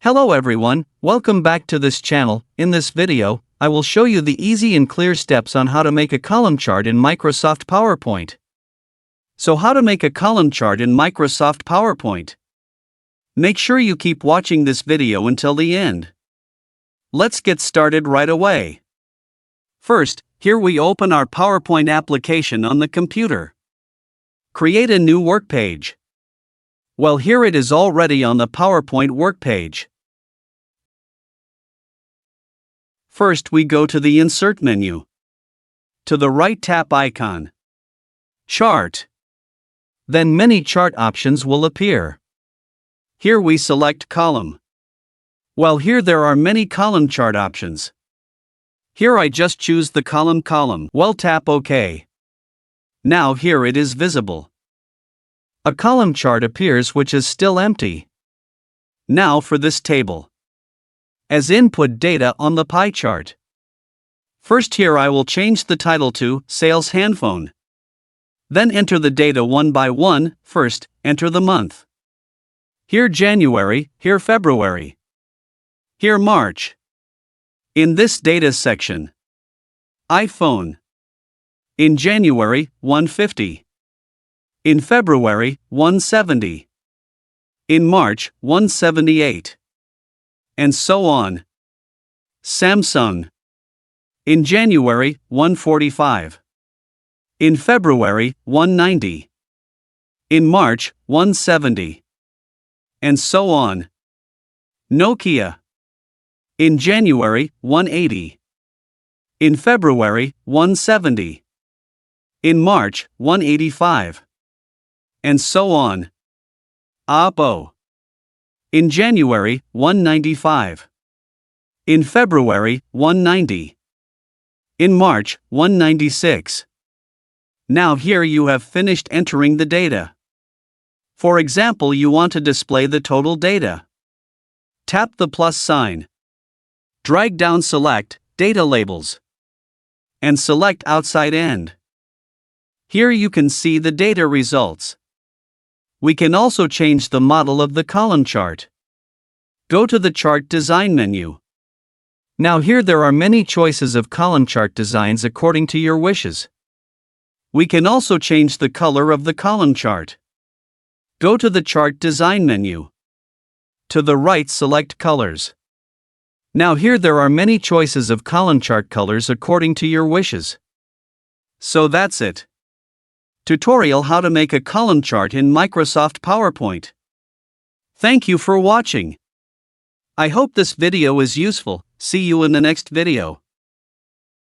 Hello everyone, welcome back to this channel. In this video, I will show you the easy and clear steps on how to make a column chart in Microsoft PowerPoint. So how to make a column chart in Microsoft PowerPoint? Make sure you keep watching this video until the end. Let's get started right away. First, here we open our PowerPoint application on the computer. Create a new work page. Well, here it is already on the PowerPoint work page. First, we go to the Insert menu. To the right, tap icon Chart. Then many chart options will appear. Here we select Column. Well, here there are many column chart options. Here I just choose the column. Well, tap OK. Now here it is visible. A column chart appears which is still empty. Now for this table. As input data on the pie chart. First, here I will change the title to Sales Handphone. Then enter the data one by one. First, enter the month. Here January, here February. Here March. In this data section. iPhone. In January, 150. In February, 170. In March, 178. And so on. Samsung. In January, 145. In February, 190. In March, 170. And so on. Nokia. In January, 180. In February, 170. In March, 185. And so on. Oppo. In January, 195. In February, 190. In March, 196. Now here you have finished entering the data. For example, you want to display the total data. Tap the plus sign. Drag down, select Data Labels. And select Outside End. Here you can see the data results. We can also change the model of the column chart. Go to the Chart Design menu. Now here there are many choices of column chart designs according to your wishes. We can also change the color of the column chart. Go to the Chart Design menu. To the right, select Colors. Now here there are many choices of column chart colors according to your wishes. So that's it. Tutorial how to make a column chart in Microsoft PowerPoint. Thank you for watching. I hope this video is useful. See you in the next video.